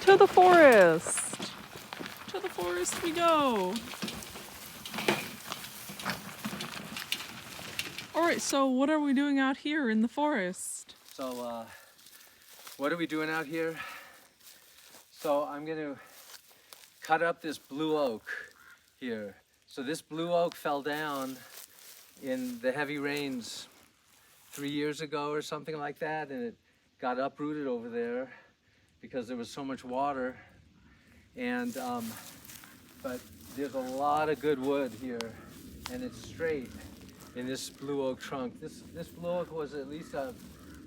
To the forest. To the forest we go. All right, so what are we doing out here in the forest? So, what are we doing out here? So I'm gonna cut up this blue oak here. So this blue oak fell down in the heavy rains 3 years ago or something like that, and it got uprooted over there because there was so much water. And but there's a lot of good wood here, and it's straight in this blue oak trunk. This blue oak was at least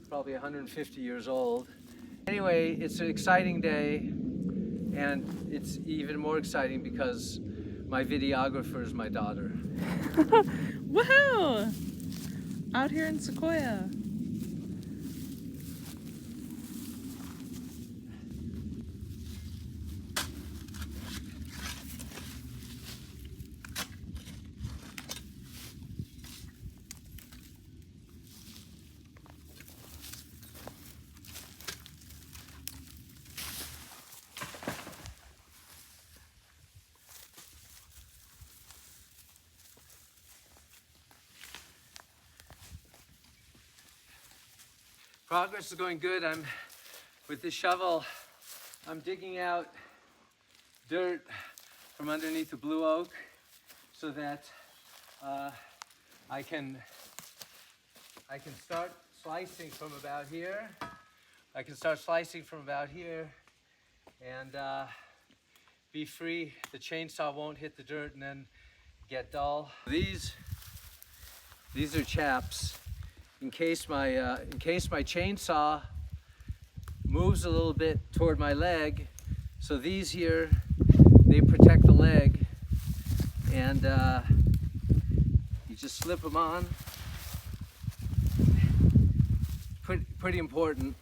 probably 150 years old. Anyway, it's an exciting day, and it's even more exciting because my videographer is my daughter. Woohoo! Out here in Sequoia. Progress is going good. With this shovel, I'm digging out dirt from underneath the blue oak so that I can start slicing from about here. I can start slicing from about here and be free. The chainsaw won't hit the dirt and then get dull. These are chaps. In case my chainsaw moves a little bit toward my leg, so these here, they protect the leg, and you just slip them on. Pretty important.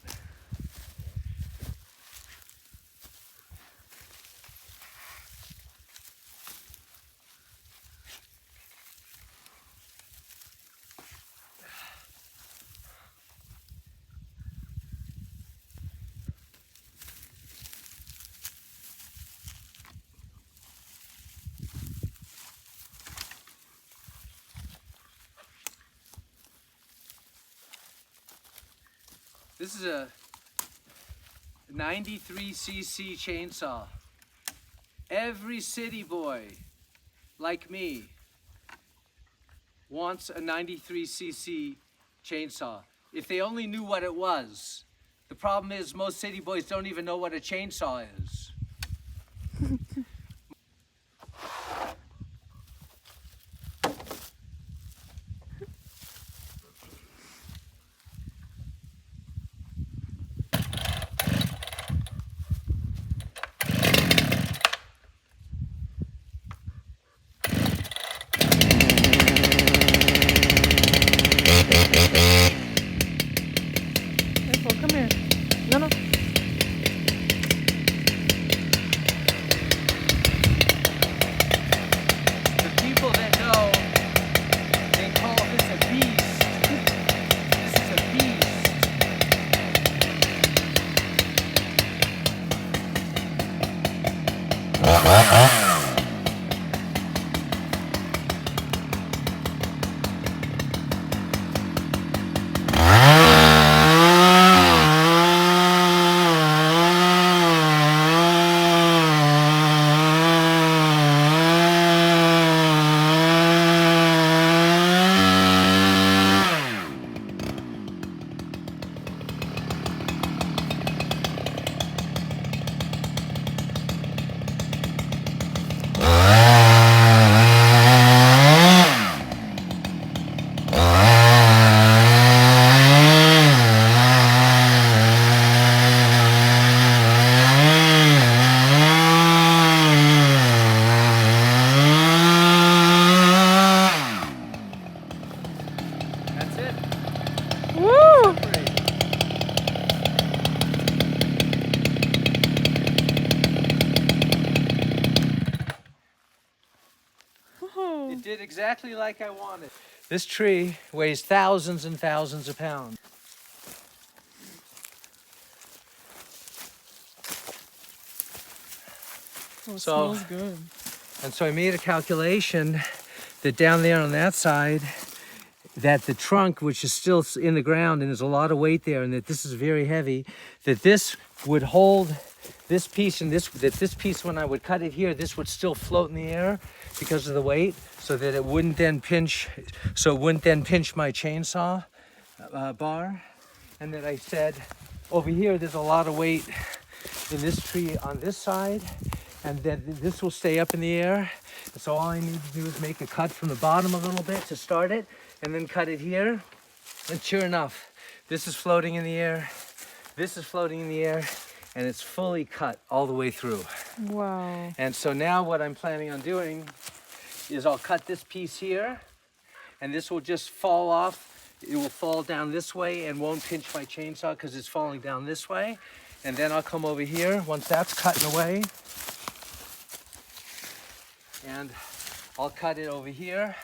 This is a 93cc chainsaw. Every city boy like me wants a 93cc chainsaw. If they only knew what it was. The problem is most city boys don't even know what a chainsaw is. Careful, come here. No. The people that know, they call this a beast. This is a beast. That's it. Woo! Whoa. It did exactly like I wanted. This tree weighs thousands and thousands of pounds. Oh, it So- smells good. And so I made a calculation that down there on that side, that the trunk, which is still in the ground and there's a lot of weight there, and that this is very heavy, that this would hold this piece, and this piece, when I would cut it here, this would still float in the air because of the weight, so that it wouldn't then pinch, my chainsaw bar. And then I said, over here, there's a lot of weight in this tree on this side, and then this will stay up in the air. So all I need to do is make a cut from the bottom a little bit to start it, and then cut it here. And sure enough, this is floating in the air, this is floating in the air, and it's fully cut all the way through. Wow. And so now what I'm planning on doing is I'll cut this piece here, and this will just fall off. It will fall down this way and won't pinch my chainsaw because it's falling down this way. And then I'll come over here once that's cut away, and I'll cut it over here.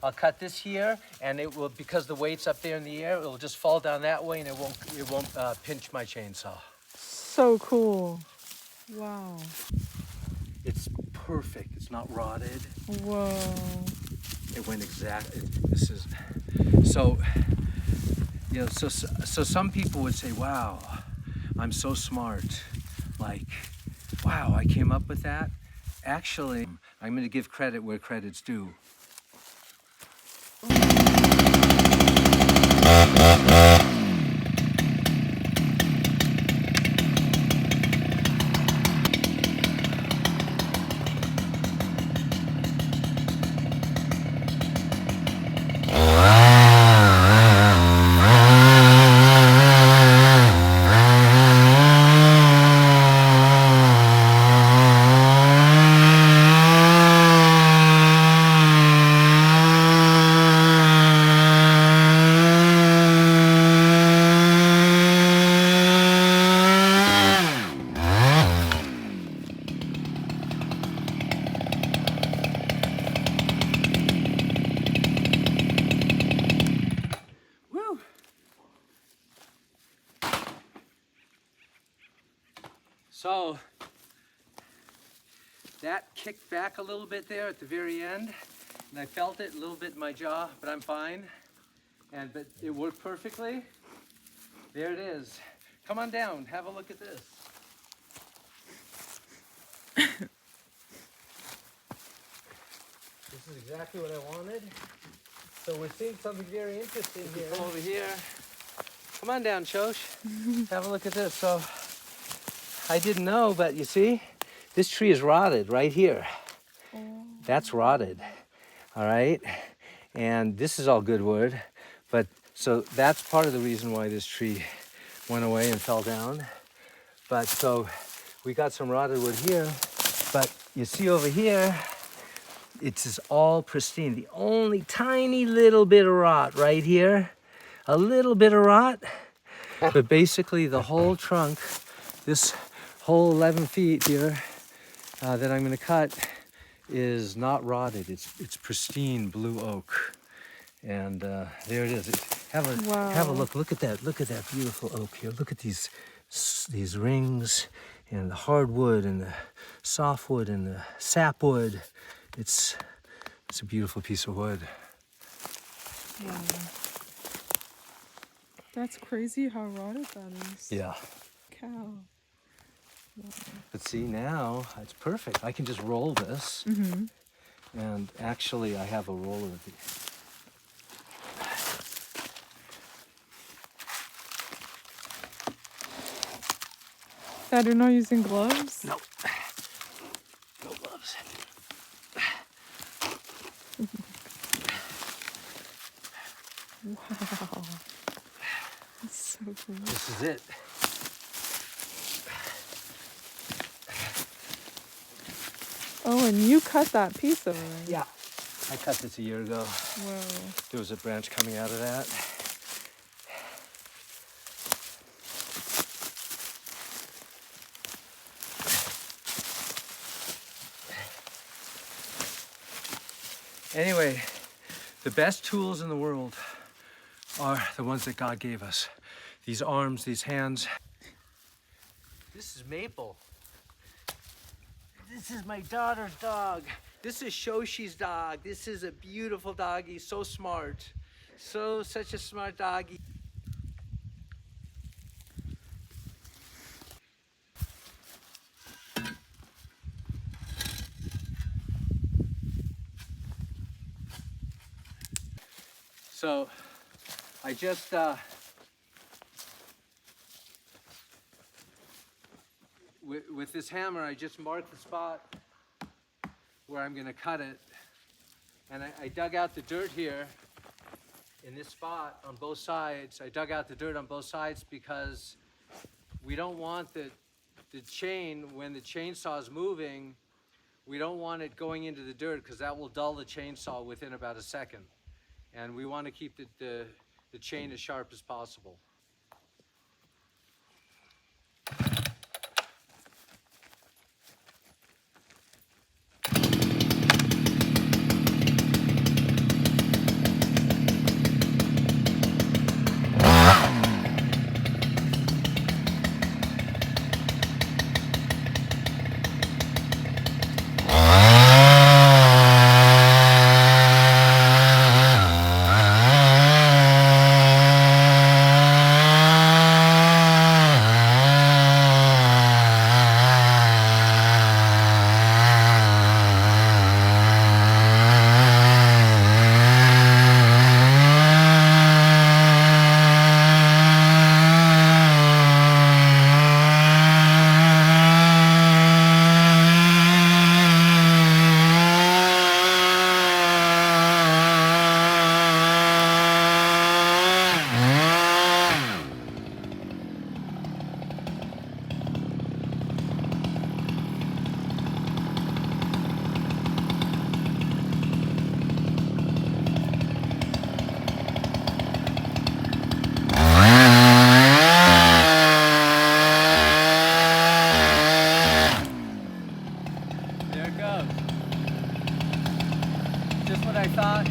I'll cut this here, and it will, because the weight's up there in the air, it will just fall down that way, and it won't pinch my chainsaw. So cool. Wow. It's perfect. It's not rotted. Whoa. It went exactly. This is so. You know, so some people would say, "Wow, I'm so smart." Like, wow, I came up with that. Actually, I'm going to give credit where credit's due. Woo! So that kicked back a little bit there at the very end, and I felt it a little bit in my jaw, but I'm fine. But it worked perfectly. There it is. Come on down, have a look at this. This is exactly what I wanted. So we're seeing something very interesting here. Come over here. Come on down, Shosh. Have a look at this. So I didn't know, but you see, this tree is rotted right here. That's rotted, all right? And this is all good wood, but so that's part of the reason why this tree went away and fell down. But so we got some rotted wood here, but you see over here, it's just all pristine. The only tiny little bit of rot right here, a little bit of rot, but basically the whole trunk, this whole 11 feet here that I'm gonna cut is not rotted. It's pristine blue oak. And there it is. Have a look. Look at that. Look at that beautiful oak here. Look at these rings and the hardwood and the softwood and the sapwood. It's a beautiful piece of wood. Wow. That's crazy how rotted that is. Yeah. Cow. But see, now it's perfect. I can just roll this. And actually, I have a roller. Dad, you're not using gloves? No. No gloves. Wow. That's so cool. This is it. Oh, and you cut that piece over there. Yeah. I cut this a year ago. Whoa. There was a branch coming out of that. Anyway, the best tools in the world are the ones that God gave us. These arms, these hands. This is maple. This is my daughter's dog. This is Shoshi's dog. This is a beautiful dog. He's so smart. Such a smart doggy. So I just with this hammer, I just marked the spot where I'm going to cut it, and I dug out the dirt here in this spot on both sides. I dug out the dirt on both sides because we don't want the chain, when the chainsaw is moving, we don't want it going into the dirt because that will dull the chainsaw within about a second. And we want to keep the chain as sharp as possible. Just what I thought.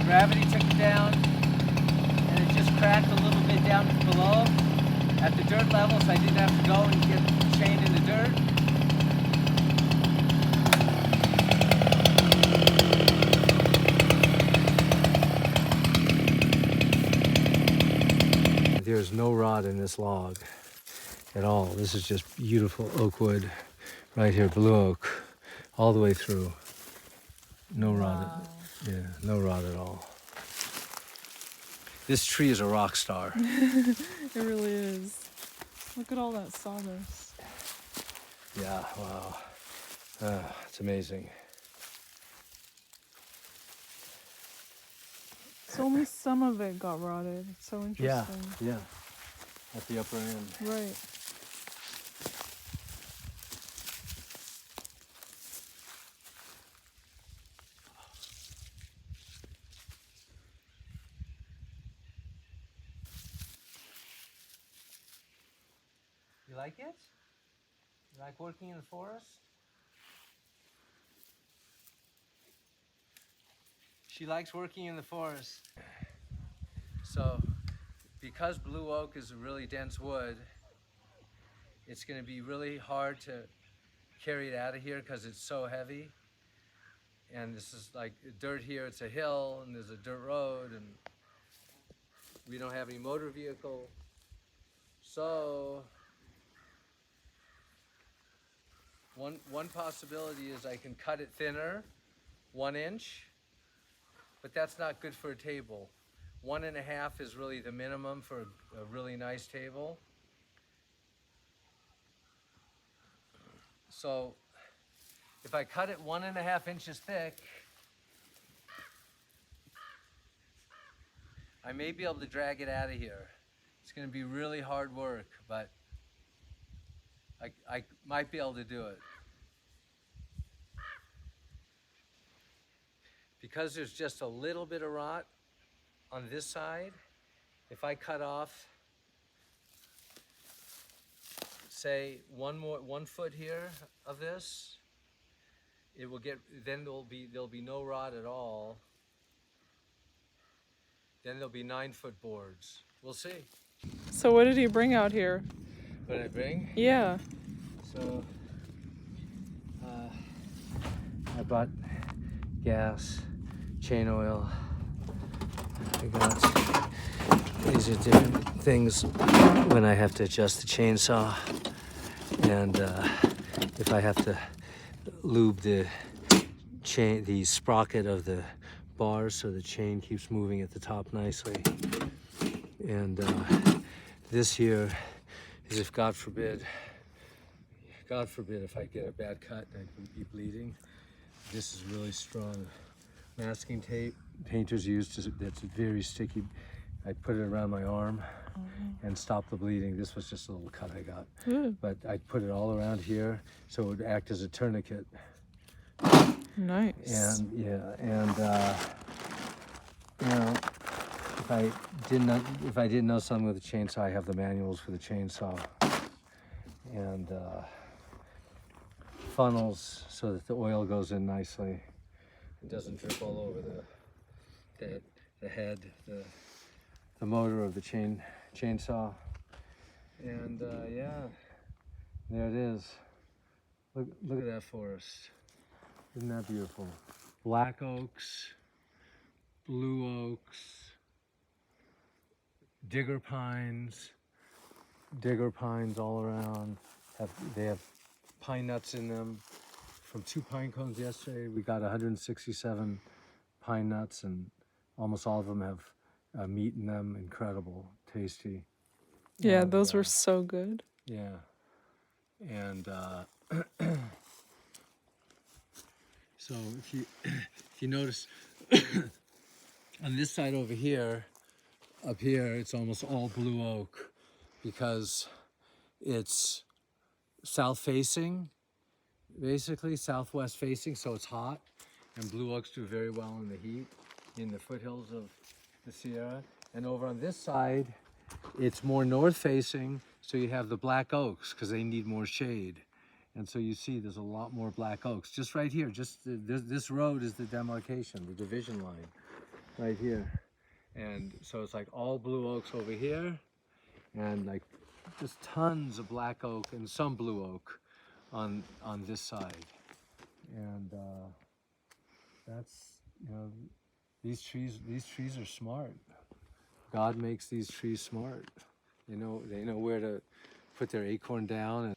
Gravity took it down, and it just cracked a little bit down below at the dirt level, so I didn't have to go and get the chain in the dirt. There's no rot in this log at all. This is just beautiful oak wood right here, blue oak, all the way through. No rot, yeah, no rot at all. This tree is a rock star. It really is. Look at all that sawdust. Yeah, wow. It's amazing. So only some of it got rotted. It's so interesting. Yeah, at the upper end. Right. You like it? You like working in the forest? She likes working in the forest. So, because blue oak is a really dense wood, it's going to be really hard to carry it out of here because it's so heavy. And this is like dirt here, it's a hill, and there's a dirt road, and we don't have any motor vehicle. So, one possibility is I can cut it thinner, 1 inch, but that's not good for a table. 1.5 is really the minimum for a really nice table. So if I cut it 1.5 inches thick, I may be able to drag it out of here. It's going to be really hard work, but I might be able to do it. Because there's just a little bit of rot on this side, if I cut off, say 1 foot here of this, it will get, then there'll be no rot at all. Then there'll be 9-foot boards. We'll see. So what did he bring out here? What did I bring? Yeah. So I bought gas, chain oil. I got these are different things when I have to adjust the chainsaw, and if I have to lube the chain, the sprocket of the bars so the chain keeps moving at the top nicely. And this here is if God forbid if I get a bad cut and I could be bleeding, this is really strong masking tape painters use that's very sticky. I put it around my arm and stop the bleeding. This was just a little cut I got. Ooh, But I put it all around here so it would act as a tourniquet. nice. And yeah, and you know, if I didn't know something with the chainsaw, I have the manuals for the chainsaw. And funnels so that the oil goes in nicely. It doesn't drip all over the head, the motor of the chainsaw. And yeah, there it is. Look at that forest. Isn't that beautiful? Black oaks, blue oaks, digger pines all around. They have pine nuts in them. From 2 pine cones yesterday, we got 167 pine nuts, and almost all of them have meat in them. Incredible, tasty. Yeah, And, those were so good. yeah. And so if you notice on this side over here, up here, it's almost all blue oak because it's south facing, basically southwest facing, so it's hot, and blue oaks do very well in the heat in the foothills of the Sierra. And over on this side, it's more north facing, so you have the black oaks because they need more shade. And so you see there's a lot more black oaks just right here. Just this road is the demarcation, the division line right here. And so it's like all blue oaks over here, and like just tons of black oak and some blue oak on this side. And that's, you know, these trees are smart. God makes these trees smart. They know where to put their acorn down. And